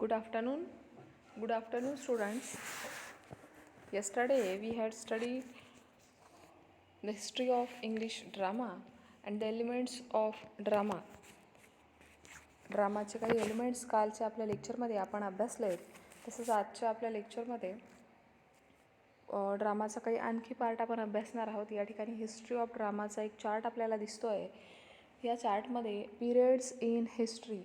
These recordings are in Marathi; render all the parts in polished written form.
Good afternoon. Good afternoon, students. Yesterday we had studied the history of English drama and the elements of drama. ड्रामाचे काही एलिमेंट्स कालच्या आपल्या लेक्चरमध्ये आपण अभ्यासले आहेत. तसंच आजच्या आपल्या लेक्चरमध्ये ड्रामाचा काही आणखी पार्ट आपण अभ्यासणार आहोत. या ठिकाणी हिस्ट्री ऑफ ड्रामाचा एक चार्ट आपल्याला दिसतो आहे. या चार्टमध्ये पिरियड्स इन हिस्ट्री,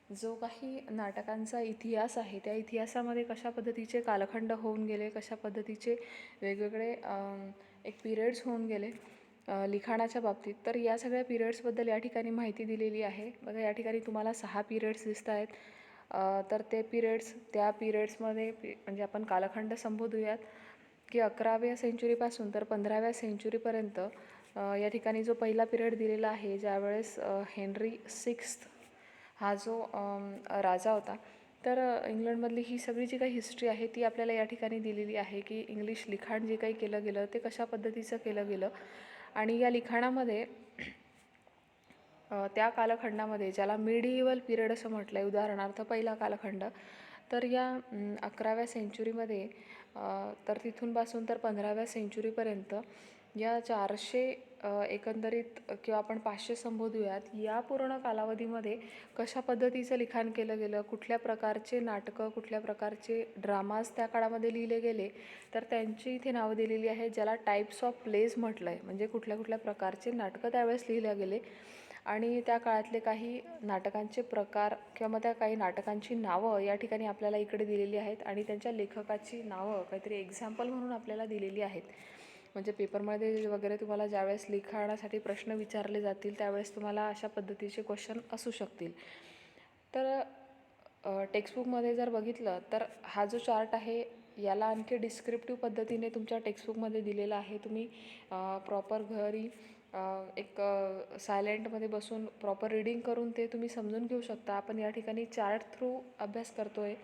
जो काही नाटकांचा इतिहास आहे त्या इतिहासामध्ये कशा पद्धतीचे कालखंड होऊन गेले, कशा पद्धतीचे वेगवेगळे एक पिरियड्स होऊन गेले लिखाणाच्या बाबतीत, तर या सगळ्या पिरियड्सबद्दल या ठिकाणी माहिती दिलेली आहे. बघा, या ठिकाणी तुम्हाला 6 पिरियड्स दिसत आहेत. तर ते त्या पिरियड्समध्ये म्हणजे आपण कालखंड संबोधूयात की 11व्या सेंचुरीपासून तर 15व्या सेंचुरीपर्यंत या ठिकाणी जो पहिला पिरियड दिलेला आहे, ज्यावेळेस हेनरी 6 हा जो राजा होता, तर इंग्लंडमधली ही सगळी जी काही हिस्ट्री आहे ती आपल्याला या ठिकाणी दिलेली आहे की इंग्लिश लिखाण जे काही केलं गेलं ते कशा पद्धतीचं केलं गेलं. आणि या लिखाणामध्ये त्या कालखंडामध्ये, ज्याला मिडिएवल पिरियड असं म्हटलं आहे, उदाहरणार्थ पहिला कालखंड, तर या 11व्या सेंचुरीमध्ये तर तिथूनपासून तर 15व्या सेंचुरीपर्यंत या 400 एकंदरीत किंवा आपण 500 संबोधूयात, या पूर्ण कालावधीमध्ये कशा पद्धतीचं लिखाण केलं गेलं, कुठल्या प्रकारचे नाटकं, कुठल्या प्रकारचे ड्रामाज त्या काळामध्ये लिहिले गेले, तर त्यांची इथे नावं दिलेली आहेत, ज्याला टाईप्स ऑफ प्लेज म्हटलं आहे. म्हणजे कुठल्या कुठल्या प्रकारचे नाटकं त्यावेळेस लिहिले गेले आणि त्या काळातले काही नाटकांचे प्रकार किंवा मग त्या काही नाटकांची नावं या ठिकाणी आपल्याला इकडे दिलेली आहेत आणि त्यांच्या लेखकाची नावं काहीतरी एक्झाम्पल म्हणून आपल्याला दिलेली आहेत. म्हणजे पेपरमध्ये वगैरे तुम्हाला ज्यावेळेस लिखाणासाठी प्रश्न विचारले जातील त्यावेळेस तुम्हाला अशा पद्धतीचे क्वेश्चन असू शकतील. तर टेक्स्टबुकमध्ये जर बघितलं तर हा जो चार्ट आहे याला आणखी डिस्क्रिप्टिव्ह पद्धतीने तुमच्या टेक्स्टबुकमध्ये दिलेला आहे. तुम्ही प्रॉपर घरी एक सायलेंटमध्ये बसून प्रॉपर रीडिंग करून ते तुम्ही समजून घेऊ शकता. आपण या ठिकाणी चार्ट थ्रू अभ्यास करतो आहे.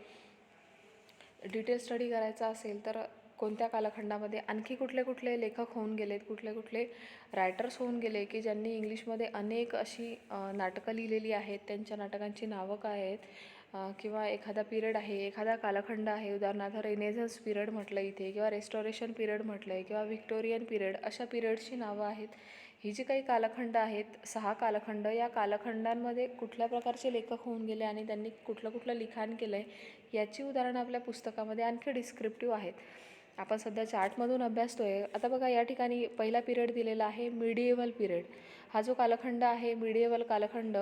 डिटेल स्टडी करायचा असेल तर कोणत्या कालखंडामध्ये आणखी कुठले कुठले लेखक होऊन गेलेत, कुठले कुठले रायटर्स होऊन गेले की ज्यांनी इंग्लिशमध्ये अनेक अशी नाटकं लिहिलेली आहेत, त्यांच्या नाटकांची नावं काय आहेत, किंवा एखादा पिरियड आहे, एखादा कालखंड आहे, उदाहरणार्थ रेनेझन्स पिरियड म्हटलं इथे, किंवा रेस्टोरेशन पिरियड म्हटलं आहे, किंवा व्हिक्टोरियन पिरियड, अशा पिरियडची नावं आहेत. ही जी काही कालखंड आहेत, 6 कालखंड, या कालखंडांमध्ये कुठल्या प्रकारचे लेखक होऊन गेले आणि त्यांनी कुठलं कुठलं लिखाण केलं आहे याची उदाहरणं आपल्या पुस्तकामध्ये आणखी डिस्क्रिप्टिव्ह आहेत. आपण सध्या चार्टमधून अभ्यासतो आहे. आता बघा, या ठिकाणी पहिला पिरियड दिलेला आहे मिडिएवल पिरियड. हा जो कालखंड आहे मिडिएवल कालखंड,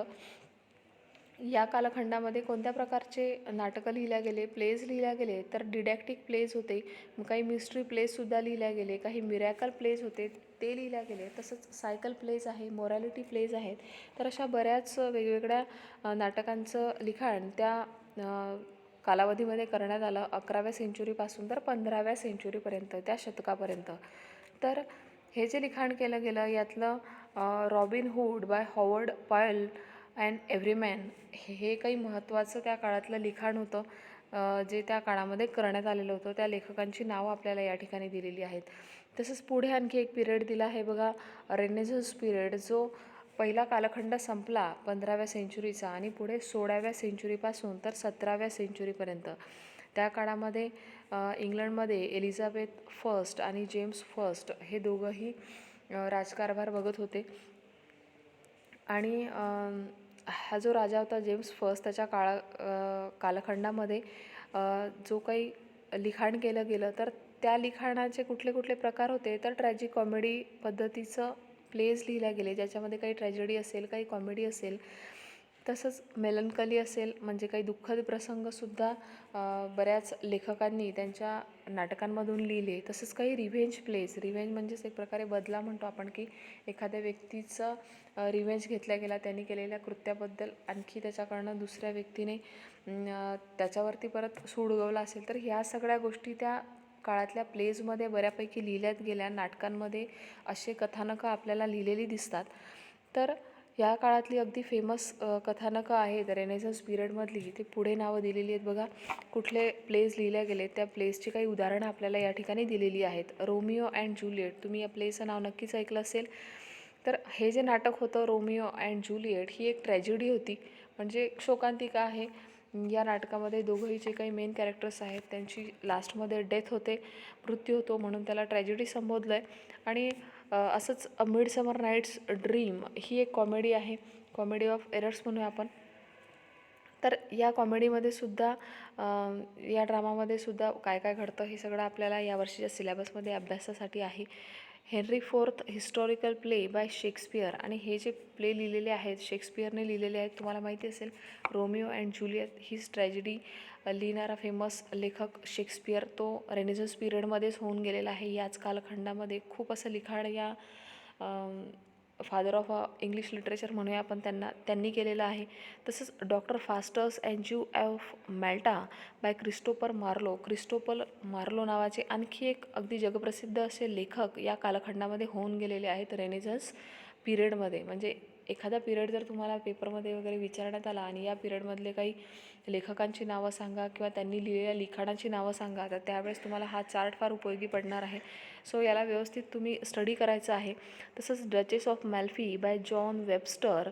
या कालखंडामध्ये कोणत्या प्रकारचे नाटकं लिहिल्या गेले, प्लेज लिहिल्या गेले, तर डिडॅक्टिक प्लेज होते, काही मिस्ट्री प्लेजसुद्धा लिहिल्या गेले, काही मिरॅकल प्लेज होते ते लिहिल्या गेले, तसंच सायकल प्लेज आहे, मोरॅलिटी प्लेज आहेत. तर अशा बऱ्याच वेगवेगळ्या नाटकांचं लिखाण त्या कालावधीमध्ये करण्यात आलं, 11व्या सेंचुरीपासून तर 15व्या सेंचुरीपर्यंत, त्या शतकापर्यंत. तर हे जे लिखाण केलं गेलं यातलं Robin Hood by Howard Pyle and Everyman हे काही महत्त्वाचं त्या काळातलं लिखाण होतं, जे त्या काळामध्ये करण्यात आलेलं होतं. त्या लेखकांची नावं आपल्याला या ठिकाणी दिलेली आहेत. तसंच पुढे आणखी एक पिरियड दिला आहे बघा, रेनेझन्स पिरियड, जो पहिला कालखंड संपला 15व्या सेंचुरीचा आणि पुढे 16व्या सेंचुरीपासून तर 17व्या सेंचुरीपर्यंत. त्या काळामध्ये इंग्लंडमध्ये एलिझाबेथ फर्स्ट आणि जेम्स फर्स्ट हे दोघंही राजकारभार बघत होते. आणि हा जो राजा होता जेम्स फर्स्ट, त्याच्या कालखंडामध्ये जो काही लिखाण केलं गेलं तर त्या लिखाणाचे कुठले कुठले प्रकार होते, तर ट्रॅजिक कॉमेडी पद्धतीचं प्लेज लिहिल्या गेले, ज्याच्यामध्ये काही ट्रॅजेडी असेल, काही कॉमेडी असेल, तसंच मेलनकली असेल, म्हणजे काही दुःखद प्रसंगसुद्धा बऱ्याच लेखकांनी त्यांच्या नाटकांमधून लिहिले. तसंच काही रिव्हेंज रिव्हेंज म्हणजेच एक प्रकारे बदला म्हणतो आपण, की एखाद्या व्यक्तीचा रिव्हेंज घेतला गेला, त्यांनी केलेल्या कृत्याबद्दल आणखी त्याच्याकडनं दुसऱ्या व्यक्तीने त्याच्यावरती परत सूड उगवला असेल, तर ह्या सगळ्या गोष्टी त्या काळातल्या प्लेजमध्ये बऱ्यापैकी लिहिल्यात गेल्या. नाटकांमध्ये असे कथानकं आपल्याला लिहिलेली दिसतात. तर या काळातली अगदी फेमस कथानकं आहेत रेनेझन्स पिरियडमधली, ती पुढे नावं दिलेली आहेत बघा. कुठले प्लेज लिहिल्या गेले, त्या प्लेजची काही उदाहरणं आपल्याला या ठिकाणी दिलेली आहेत. रोमिओ अँड ज्युलिएट, तुम्ही या प्लेचं नाव नक्कीच ऐकलं असेल. तर हे जे नाटक होतं रोमिओ अँड ज्युलिएट, ही एक ट्रॅजेडी होती, म्हणजे शोकांतिका आहे. या नाटकामध्ये दोघंही जे काही मेन कॅरेक्टर्स आहेत त्यांची लास्टमध्ये डेथ होते, मृत्यू होतो, म्हणून त्याला ट्रॅजेडी संबोधलं आहे. आणि असंच अ मिडसमर नाईट्स ड्रीम ही एक कॉमेडी आहे, कॉमेडी ऑफ एरर्स म्हणूया आपण. तर या कॉमेडीमध्ये सुद्धा या ड्रामामध्ये सुद्धा काय काय घडतं हे सगळं आपल्याला या वर्षीच्या सिलेबसमध्ये अभ्यासासाठी आहे. Henry fourth historical play by Shakespeare, आणि हे जे प्ले लिहिलेले आहेत शेक्सपियरने लिहिलेले आहेत. तुम्हाला माहिती असेल रोमिओ अँड ज्युलियट हीच ट्रॅजेडी लिहिणारा फेमस लेखक शेक्सपियर तो रेनेसन्स पिरियडमध्येच होऊन गेलेला आहे. याच कालखंडामध्ये खूप असं लिखाण या फादर ऑफ इंग्लिश लिटरेचर म्हणूया आपण त्यांनी केलेलं आहे. तसंच Doctor Faustus and Jew of Malta by Christopher Marlowe नावाचे आणखी एक अगदी जगप्रसिद्ध असे लेखक या कालखंडामध्ये होऊन गेलेले आहेत रेनेसन्स पिरियडमध्ये. म्हणजे एखादा पिरियड जर तुम्हाला पेपरमध्ये वगैरे विचारण्यात आला आणि या पिरियडमधले काही लेखकांची नावं सांगा किंवा त्यांनी लिहिलेल्या लिखाणाची नावं सांगा, तर त्यावेळेस तुम्हाला हा चार्ट फार उपयोगी पडणार आहे. सो याला व्यवस्थित तुम्ही स्टडी करायचं आहे. तसंच Duchess of Malfi by John Webster,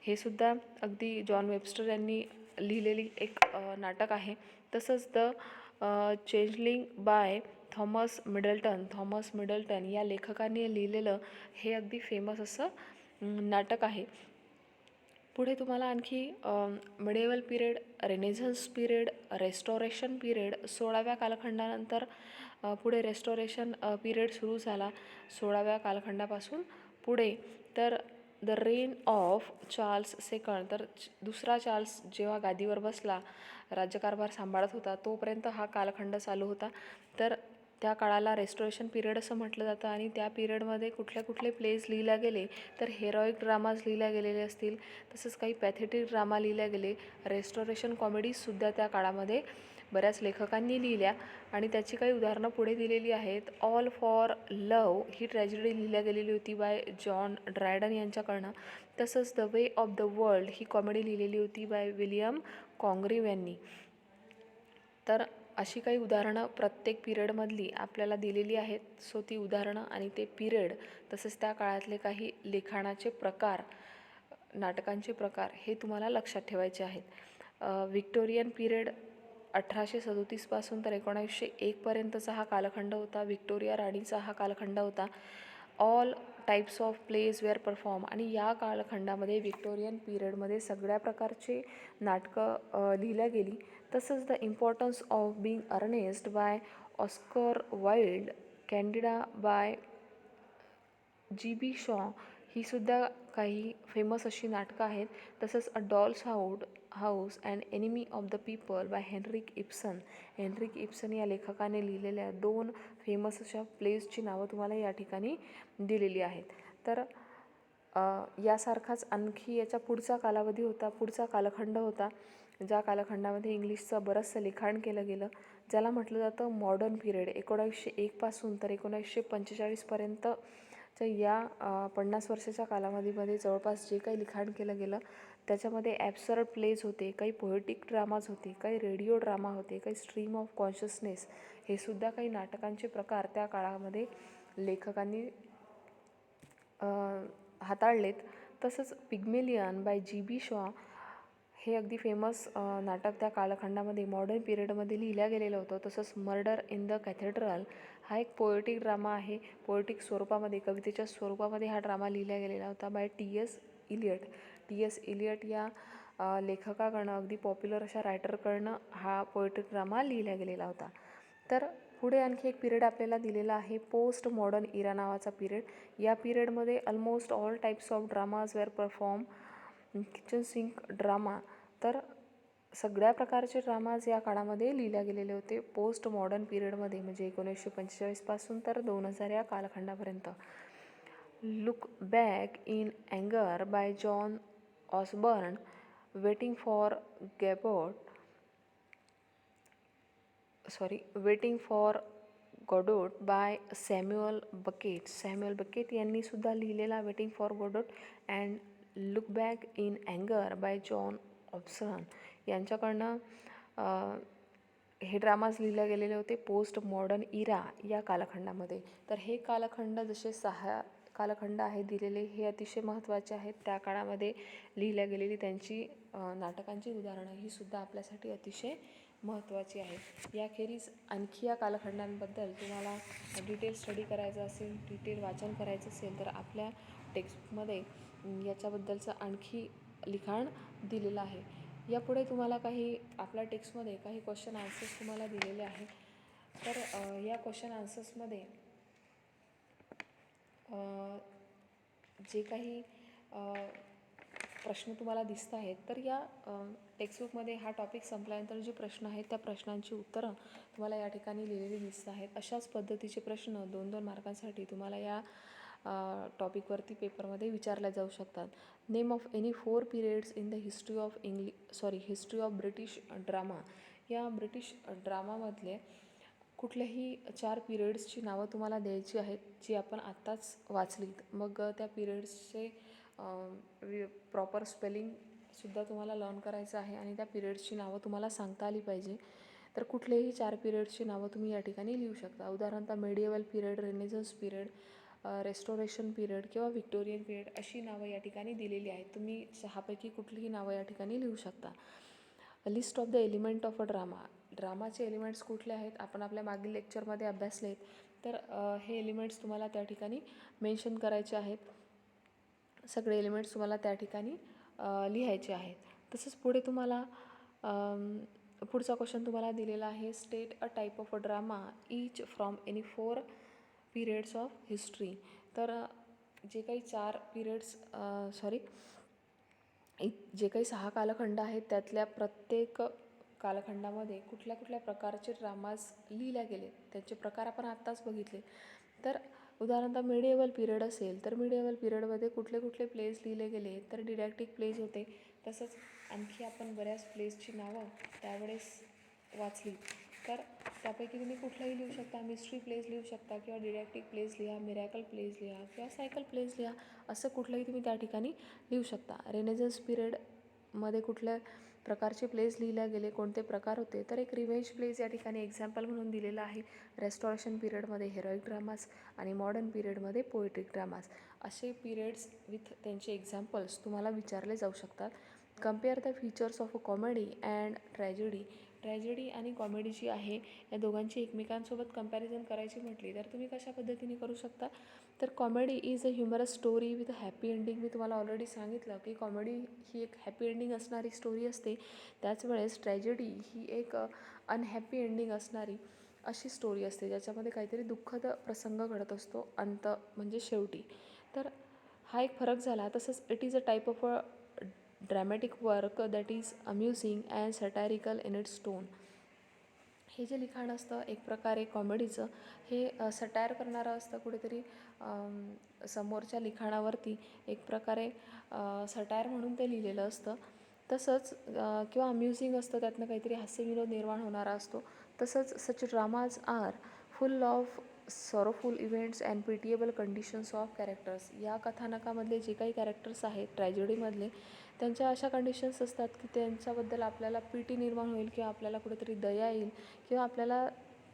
हे सुद्धा अगदी जॉन वेबस्टर यांनी लिहिलेली एक नाटक आहे. तसंच द चेंजलिंग बाय थॉमस मिडल्टन या लेखकाने लिहिलेलं हे अगदी फेमस असं नाटक आहे. पुढे तुम्हाला आणखी medieval period, Renaissance period, रेस्टॉरेशन period, 16व्या कालखंडानंतर पुढे रेस्टॉरेशन पिरियड सुरू झाला 16व्या कालखंडापासून पुढे. तर the rain of Charles second, तर दुसरा चार्ल्स जेव्हा गादीवर बसला, राज्यकारभार सांभाळत होता, तोपर्यंत हा कालखंड चालू होता. तर त्या काळाला रेस्टोरेशन पिरियड असं म्हटलं जातं. आणि त्या पिरियडमध्ये कुठले प्लेज लिहिल्या गेले, तर हेरोईक ड्रामाज लिहिल्या गेलेले असतील, तसंच काही पॅथेटिक ड्रामा लिहिल्या गेले. रेस्टोरेशन कॉमेडीजसुद्धा त्या काळामध्ये बऱ्याच लेखकांनी लिहिल्या आणि त्याची काही उदाहरणं पुढे दिलेली आहेत. All for love he tragedy लिहिल्या गेलेली होती बाय जॉन ड्रायडन यांच्याकडनं. तसंच the way of the world he comedy लिहिलेली होती बाय विलियम कॉंग्रीव यांनी. तर अशी काही उदाहरणं प्रत्येक पिरियडमधली आपल्याला दिलेली आहेत. सो ती उदाहरणं आणि ते पिरियड, तसंच त्या काळातले काही लिखाणाचे प्रकार, नाटकांचे प्रकार हे तुम्हाला लक्षात ठेवायचे आहेत. व्हिक्टोरियन पिरियड 1837 तर 1901 पर्यंतचा हा कालखंड होता. व्हिक्टोरिया राणीचा हा कालखंड होता. All types of plays were perform, आणि या कालखंडामध्ये व्हिक्टोरियन पिरियडमध्ये सगळ्या प्रकारचे नाटकं लिहिल्या गेली. तसंच the Importance of Being Earnest by Oscar Wilde, Candida by G B. Shaw ही सुद्धा काही फेमस अशी नाटकं आहेत. तसंच a Doll's House and Enemy of the People by Henrik Ibsen या लेखकाने लिहिलेल्या 2 फेमस अशा प्लेजची नावं तुम्हाला या ठिकाणी दिलेली आहेत. तर यासारखाच आणखी याचा पुढचा कालावधी होता, पुढचा कालखंड होता, ज्या कालखंडामध्ये इंग्लिशचं बरंचसं लिखाण केलं गेलं, ज्याला म्हटलं जातं मॉडर्न पिरियड. 1901 पासून तर 1945 पर्यंतच्या या 50 वर्षाच्या कालावधीमध्ये जवळपास जे काही लिखाण केलं गेलं त्याच्यामध्ये ॲब्सर्ड प्लेज होते, काही पोएटिक ड्रामाज होते, काही रेडिओ ड्रामा होते, काही स्ट्रीम ऑफ कॉन्शियसनेस, हे सुद्धा काही नाटकांचे प्रकार त्या काळामध्ये लेखकांनी हाताळलेत. तसंच पिग्मेलियन बाय जी.बी. शॉ हे अगदी फेमस नाटक त्या कालखंडामध्ये मॉडर्न पिरियडमध्ये लिहिल्या गेलेलं होतं. तसंच मर्डर इन द कॅथेड्रल हा एक पोएटिक ड्रामा आहे. पोएटिक स्वरूपामध्ये, कवितेच्या स्वरूपामध्ये हा ड्रामा लिहिला गेलेला होता बाय टी.एस. इलियट या लेखकाकडनं, अगदी पॉप्युलर अशा रायटरकडनं हा पोएटिक ड्रामा लिहिला गेलेला होता. तर पुढे आणखी एक पिरियड आपल्याला दिलेला आहे, पोस्ट मॉडर्न इरा नावाचा पिरियड. या पिरियडमध्ये almost all types of dramas were perform, kitchen sink drama, तर सगळ्या प्रकारचे ड्रामाज या काळामध्ये लिहिल्या गेलेले होते पोस्ट मॉडर्न पिरियडमध्ये, म्हणजे 1945 पासून तर 2000 या कालखंडापर्यंत. लुक बॅक इन अँगर by John Osborne, Waiting for Godot by Samuel Beckett यांनी सुद्धा लिहिलेला Waiting for Godot and Look Back in अँगर बाय जॉन ऑब्सन यांच्याकडनं हे ड्रामाज लिहिले गेलेले होते पोस्ट मॉडर्न इरा या कालखंडामध्ये. तर हे कालखंड जसे 6 कालखंड आहे दिलेले हे अतिशय महत्त्वाचे आहेत. त्या काळामध्ये लिहिल्या गेलेली त्यांची नाटकांची उदाहरणं ही सुद्धा आपल्यासाठी अतिशय महत्त्वाची आहेत. याखेरीज आणखी या कालखंडांबद्दल तुम्हाला डिटेल स्टडी करायचं असेल, डिटेल वाचन करायचं असेल तर आपल्या टेक्स्टमध्ये याच्याबद्दलचं आणखी लिखाण दिलेलं आहे. यापुढे तुम्हाला काही आपल्या टेक्स्टमध्ये काही क्वेश्चन आन्सर्स तुम्हाला दिलेले आहेत. तर या क्वेश्चन आन्सर्समध्ये जे काही प्रश्न तुम्हाला दिसत आहेत तर या टेक्स्टबुकमध्ये हा टॉपिक संपल्यानंतर जे प्रश्न आहेत त्या प्रश्नांची उत्तरं तुम्हाला या ठिकाणी लिहिलेली दिसत आहेत. अशाच पद्धतीचे प्रश्न 2-2 मार्कांसाठी तुम्हाला या टॉपिकवरती पेपरमध्ये विचारले जाऊ शकतात. Name of any 4 periods in the history of British drama. या ब्रिटिश ड्रामामधले कुठल्याही 4 पिरियड्सची नावं तुम्हाला द्यायची आहेत जी आपण आत्ताच वाचलीत. मग त्या पिरियड्सचे प्रॉपर स्पेलिंगसुद्धा तुम्हाला लर्न करायचं आहे आणि त्या पिरियड्सची नावं तुम्हाला सांगता आली पाहिजे. तर कुठलेही 4 पिरियड्सची नावं तुम्ही या ठिकाणी लिहू शकता. उदाहरणतः medieval period, Renaissance period, Restoration period किंवा व्हिक्टोरियन पिरियड अशी नावं या ठिकाणी दिलेली आहेत. तुम्ही 6पैकी कुठलीही नावं या ठिकाणी लिहू शकता. List of the element of a drama. ड्रामाचे एलिमेंट्स कुठले आहेत आपण आपल्या मागील लेक्चरमध्ये अभ्यासलेत. तर हे एलिमेंट्स तुम्हाला त्या ठिकाणी मेन्शन करायचे आहेत. सगळे एलिमेंट्स तुम्हाला त्या ठिकाणी लिहायचे आहेत. तसंच पुढे तुम्हाला पुढचा क्वेश्चन तुम्हाला दिलेला आहे. State a type of a drama each from any 4 periods of history. तर जे काही 4 पिरियड्स जे काही 6 कालखंड आहेत त्यातल्या प्रत्येक कालखंडामध्ये कुठल्या कुठल्या प्रकारचे ड्रामाज लिहिल्या गेले त्यांचे प्रकार आपण आत्ताच बघितले. तर उदाहरणतः मिडिएवल पिरियड असेल तर मिडिएवल पिरियडमध्ये कुठले कुठले प्लेज लिहिले गेले तर डिडॅक्टिक प्लेज होते. तसंच आणखी आपण बऱ्याच प्लेजची नावं त्यावेळेस वाचली. तर त्यापैकी तुम्ही कुठलाही लिहू शकता. मिस्ट्री प्लेज लिहू शकता किंवा डिडॅक्टिक प्लेज लिहा, मिरॅकल प्लेज लिहा किंवा सायकल प्लेज लिहा. असं कुठलंही तुम्ही त्या ठिकाणी लिहू शकता. रेनेसन्स पिरियडमध्ये कुठल्या प्रकारचे प्लेज लिहिल्या गेले, कोणते प्रकार होते तर एक रिव्हेंज प्लेज या ठिकाणी एक्झाम्पल म्हणून दिलेला आहे. रेस्टॉरेशन पिरियडमध्ये हेरोईक ड्रामाज आणि मॉडर्न पिरियडमध्ये पोएट्रिक ड्रामाज असे पिरियड्स विथ त्यांचे एक्झाम्पल्स तुम्हाला विचारले जाऊ शकतात. Compare the features of a comedy and tragedy. Tragedy आणि कॉमेडी जी आहे या दोघांची एकमेकांसोबत कंपॅरिझन करायची म्हटली तर तुम्ही कशा पद्धतीने करू शकता. तर comedy is a humorous story with happy ending. मी तुम्हाला ऑलरेडी सांगितलं की कॉमेडी ही एक हॅपी एंडिंग असणारी स्टोरी असते. त्याच वेळेस ट्रॅजेडी ही एक अनहॅपी एंडिंग असणारी अशी स्टोरी असते ज्याच्यामध्ये काहीतरी दुःखद प्रसंग घडत असतो अंत म्हणजे शेवटी. तर हा एक फरक झाला. तसंच it is a type of a dramatic work that is amusing and satirical in its tone. हे जे लिखाण असतं एक प्रकारे कॉमेडीचं हे सटायर करणारं असतं. कुठेतरी समोरच्या लिखाणावरती एक प्रकारे सटायर म्हणून ते लिहिलेलं असतं. तसंच किंवा अम्युझिंग असतं, त्यातनं काहीतरी हास्यविनोद निर्माण होणारा असतो. तसंच such dramas are full of sorrowful events and pitiable conditions of characters. या कथानकामधले जे काही कॅरेक्टर्स आहेत ट्रॅजेडीमधले त्यांच्या अशा कंडिशन्स असतात की त्यांच्याबद्दल आपल्याला पीटी निर्माण होईल किंवा आपल्याला कुठेतरी दया येईल किंवा आपल्याला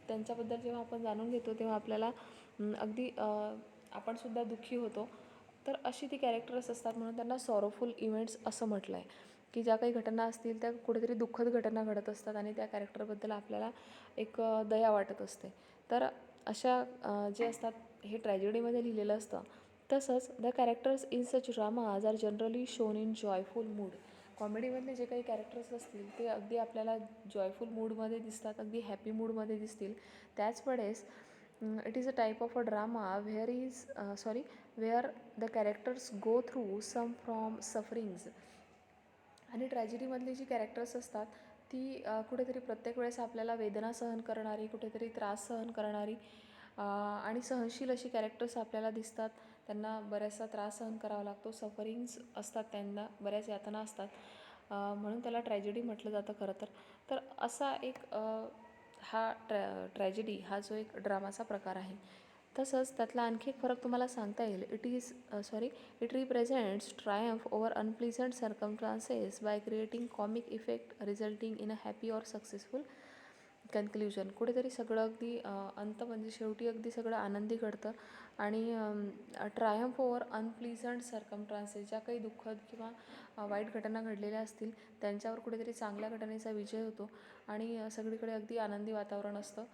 त्यांच्याबद्दल जेव्हा आपण जाणून घेतो तेव्हा आपल्याला अगदी आपणसुद्धा दुःखी होतो. तर अशी ती कॅरेक्टर्स असतात म्हणून त्यांना सॉरोफुल इव्हेंट्स असं म्हटलं आहे की ज्या काही घटना असतील त्या कुठेतरी दुःखद घटना घडत असतात आणि त्या कॅरेक्टरबद्दल आपल्याला एक दया वाटत असते. तर अशा जे असतात हे ट्रॅजेडीमध्ये लिहिलेलं असतं. तसंच the characters in such dramas are generally shown in joyful mood. कॉमेडीमधले जे काही कॅरेक्टर्स असतील ते अगदी आपल्याला जॉयफुल मूडमध्ये दिसतात, अगदी हॅपी मूडमध्ये दिसतील. त्याच वेळेस it is a type of a drama where the characters go through some from sufferings. आणि ट्रॅजेडीमधली जी कॅरेक्टर्स असतात ती कुठेतरी प्रत्येक वेळेस आपल्याला वेदना सहन करणारी, कुठेतरी त्रास सहन करणारी आणि सहनशील अशी कॅरेक्टर्स आपल्याला दिसतात. त्यांना बऱ्याचसा त्रास सहन करावा लागतो, सफरिंग्स असतात, त्यांना बऱ्याच यातना असतात, म्हणून त्याला ट्रॅजेडी म्हटलं जातं खरं तर. तर असा एक हा ट्रॅजेडी हा जो एक ड्रामाचा प्रकार आहे. तसंच त्यातला आणखी एक फरक तुम्हाला सांगता येईल. It represents triumph over unpleasant circumstances by creating comic effect resulting in a happy or successful conclusion कुठेतरी सगळं अगदी अंत म्हणजे शेवटी अगदी सगळं आनंदी घडतं आणि ट्रायम्फ ओव्हर अनप्लीझंट सर्कमस्टान्सेस, ज्या काही दुःखद किंवा वाईट घटना घडलेल्या असतील त्यांच्यावर कुठेतरी चांगल्या घटनेचा विजय होतो आणि सगळीकडे अगदी आनंदी वातावरण असतं.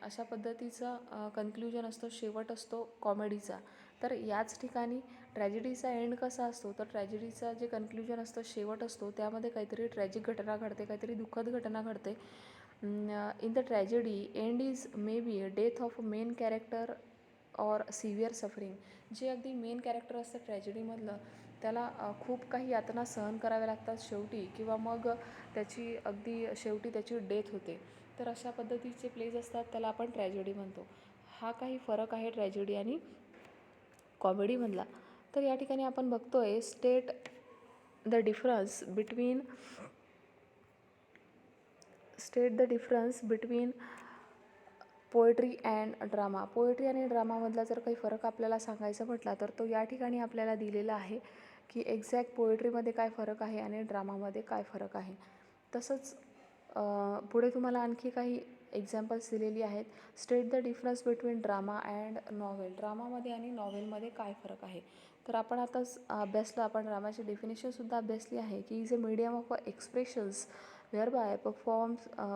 अशा पद्धतीचा कन्क्ल्युजन असतो, शेवट असतो कॉमेडीचा. तर याच ठिकाणी ट्रॅजेडीचा एंड कसा असतो, तर ट्रॅजेडीचा जे कन्क्ल्युजन असतं, शेवट असतो, त्यामध्ये काहीतरी ट्रॅजिक घटना घडते, काहीतरी दुःखद घटना घडते. In the tragedy end is may be death of a main character or severe suffering. जे अगदी मेन कॅरेक्टर असतं ट्रॅजेडीमधलं त्याला खूप काही यातना सहन कराव्या लागतात शेवटी, किंवा मग त्याची अगदी शेवटी त्याची डेथ होते. तर अशा पद्धतीचे प्लेज असतात, त्याला आपण ट्रॅजेडी म्हणतो. हा काही फरक आहे ट्रॅजेडी आणि कॉमेडीमधला. तर या ठिकाणी आपण बघतोय state the difference between poetry and drama. Poetry आणि ड्रामामधला जर काही फरक आपल्याला सांगायचा म्हटला तर तो या ठिकाणी आपल्याला दिलेला आहे की एक्झॅक्ट पोएट्रीमध्ये काय फरक आहे आणि ड्रामामध्ये काय फरक आहे. तसंच पुढे तुम्हाला आणखी काही एक्झाम्पल्स दिलेली आहेत. State the difference between drama and novel. ड्रामामध्ये आणि नॉव्हेलमध्ये काय फरक आहे. तर आपण आताच अभ्यासलं, आपण ड्रामाची डेफिनेशनसुद्धा अभ्यासली आहे की is a medium of expressions whereby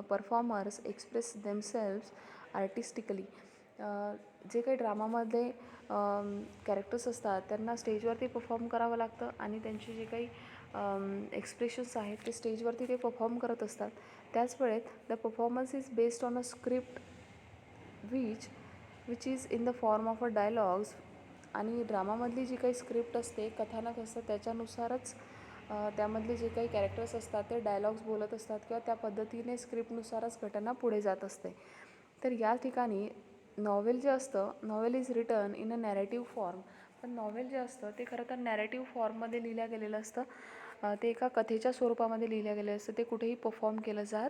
performers express themselves artistically. जे काही ड्रामामध्ये कॅरेक्टर्स असतात त्यांना स्टेजवरती परफॉर्म करावं लागतं आणि त्यांचे जे काही एक्सप्रेशन्स आहेत ते स्टेजवरती ते परफॉर्म करत असतात. त्याच वेळेत the performance is based on a script which is in the form of a dialogues. आणि ड्रामामधली जी काही स्क्रिप्ट असते, कथानक असतं, त्याच्यानुसारच त्यामधले जे काही कॅरेक्टर्स असतात ते डायलॉग्स बोलत असतात किंवा त्या पद्धतीने स्क्रिप्टनुसारच घटना पुढे जात असते. तर या ठिकाणी नॉवेल जे असतं, novel is written in a narrative form. पण नॉवेल जे असतं ते खरं तर नॅरेटिव्ह फॉर्ममध्ये लिहिलं गेलेलं असतं. ते एका कथेच्या स्वरूपामध्ये लिहिलं गेलेलं असतं, ते कुठेही परफॉर्म केलं जात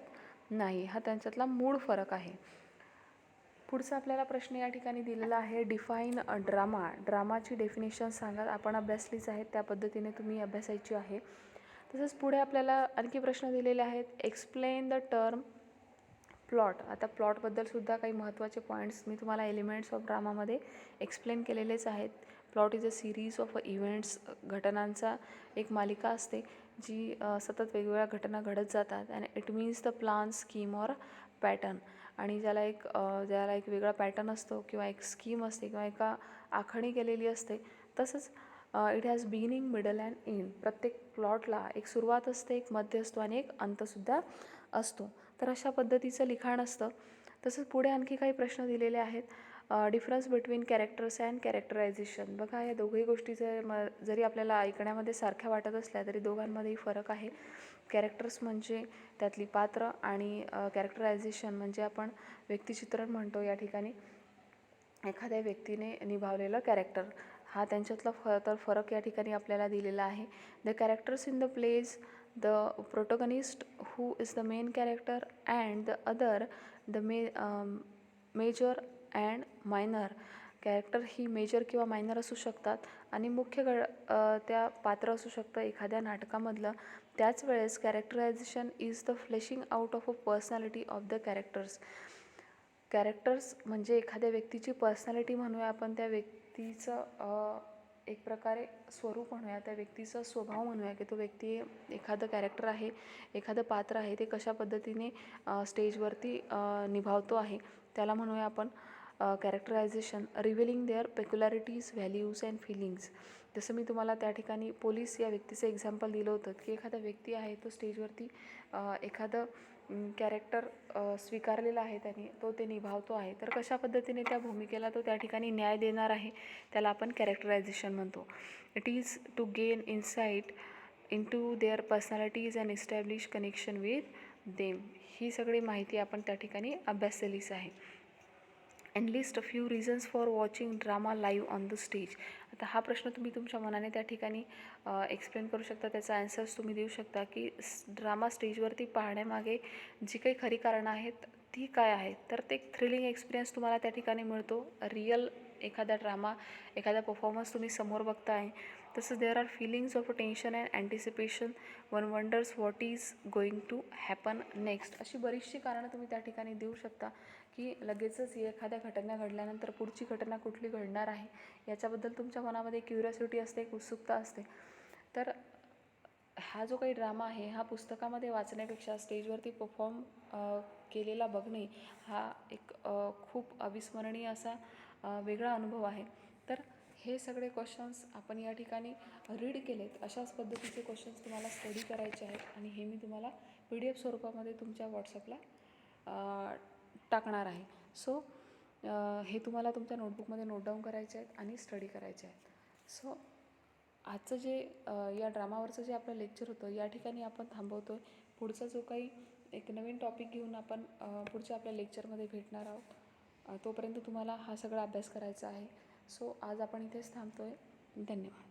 नाही. हा त्यांच्यातला मूळ फरक आहे. पुढचा आपल्याला प्रश्न या ठिकाणी दिलेला आहे, डिफाईन ड्रामा. ड्रामाची डेफिनेशन सांगा. आपण अभ्यासलीच आहेत, त्या पद्धतीने तुम्ही अभ्यासायची आहे. तसंच पुढे आपल्याला आणखी प्रश्न दिलेले आहेत. Explain the term plot. आता प्लॉटबद्दलसुद्धा काही महत्त्वाचे पॉईंट्स मी तुम्हाला एलिमेंट्स ऑफ ड्रामामध्ये एक्सप्लेन केलेलेच आहेत. Plot is a series of events. घटनांचा एक मालिका असते जी सतत वेगवेगळ्या घटना घडत जातात. आणि it means the plan, scheme or pattern. आणि ज्याला एक वेगळा पॅटर्न असतो किंवा एक स्कीम असते किंवा एका आखणी केलेली असते. तसंच it has beginning, middle and end. प्रत्येक प्लॉटला एक सुरुवात असते, एक मध्य असतो आणि एक अंतसुद्धा असतो. तर अशा पद्धतीचं लिखाण असतं. तसंच पुढे आणखी काही प्रश्न दिलेले आहेत. Difference between characters and characterisation. बघा, या दोघही गोष्टी जरी आपल्याला ऐकण्यामध्ये सारख्या वाटत असल्या तरी दोघांमध्येही फरक आहे. कॅरेक्टर्स म्हणजे त्यातली पात्र आणि कॅरेक्टरायझेशन म्हणजे आपण व्यक्तिचित्रण म्हणतो या ठिकाणी एखाद्या व्यक्तीने निभावलेलं कॅरेक्टर. हा त्यांच्यातला फरक या ठिकाणी आपल्याला दिलेला आहे. The characters in the plays, the protagonist who is the main character and the other the major and minor. Character ही मेजर किंवा मायनर असू शकतात आणि मुख्य त्या पात्र असू शकतं एखाद्या नाटकामधलं. त्याच वेळेस characterisation is the fleshing out of a personality of the characters. Characters म्हणजे एखाद्या व्यक्तीची पर्सनॅलिटी म्हणूया आपण, त्या व्यक्तीचं एक प्रकारे स्वरूप म्हणूया, त्या व्यक्तीचा स्वभाव म्हणूया की तो व्यक्ती एखादं कॅरेक्टर आहे, एखादं पात्र आहे, ते कशा पद्धतीने स्टेजवरती निभावतो आहे त्याला म्हणूया आपण characterisation. Revealing their peculiarities, values and feelings. जसं मी तुम्हाला त्या ठिकाणी पोलीस या व्यक्तीचं एक्झाम्पल दिलं होतं की एखादा व्यक्ती आहे तो स्टेजवरती एखादं कॅरेक्टर स्वीकारलेला आहे त्याने, तो ते निभावतो आहे. तर कशा पद्धतीने त्या भूमिकेला तो त्या ठिकाणी न्याय देणार आहे त्याला आपण कॅरेक्टरायझेशन म्हणतो. It is to gain insight into their personalities and establish connection with them. ही सगळी माहिती आपण त्या ठिकाणी अभ्यासलेलीच आहे. And list a few reasons for watching drama live on the stage. आता हा प्रश्न तुम्ही तुमच्या मनाने त्या ठिकाणी एक्सप्लेन करू शकता, त्याचा ॲन्सर्स तुम्ही देऊ शकता की ड्रामा स्टेजवरती पाहण्यामागे जी काही खरी कारणं आहेत ती काय आहेत. तर ते एक थ्रिलिंग एक्सपिरियन्स तुम्हाला त्या ठिकाणी मिळतो. रिअल एखादा ड्रामा, एखादा परफॉर्मन्स तुम्ही समोर बघताय तसंच there are feelings of tension and anticipation, one wonders what is going to happen next. अशी बरीचशी कारणं तुम्ही त्या ठिकाणी देऊ शकता की लगेचच एखाद्या घटना घडल्यानंतर पुढची घटना कुठली घडणार आहे याच्याबद्दल तुमच्या मनामध्ये क्युरिओसिटी असते, एक उत्सुकता असते. तर हा जो काही ड्रामा आहे हा पुस्तकामध्ये वाचण्यापेक्षा स्टेजवरती परफॉर्म केलेला बघणे हा एक खूप अविस्मरणीय असा वेगळा अनुभव आहे. तर हे सगळे क्वेश्चन्स आपण या ठिकाणी रीड केलेत. अशाच पद्धतीचे क्वेश्चन्स तुम्हाला स्टडी करायचे आहेत आणि हे मी तुम्हाला PDF स्वरूपामध्ये तुमच्या व्हॉट्सअपला टाकणार आहे. सो हे तुम्हाला तुमच्या नोटबुकमध्ये नोट डाऊन करायचे आहेत आणि स्टडी करायचे आहेत. सो आजचं जे या ड्रामावरचं जे आपलं लेक्चर होतं या ठिकाणी आपण थांबवतो आहे. पुढचा जो काही एक नवीन टॉपिक घेऊन आपण पुढच्या आपल्या लेक्चरमध्ये भेटणार आहोत. तोपर्यंत तुम्हाला हा सगळा अभ्यास करायचा आहे. सो आज आपण इथेच थांबतो आहे. धन्यवाद.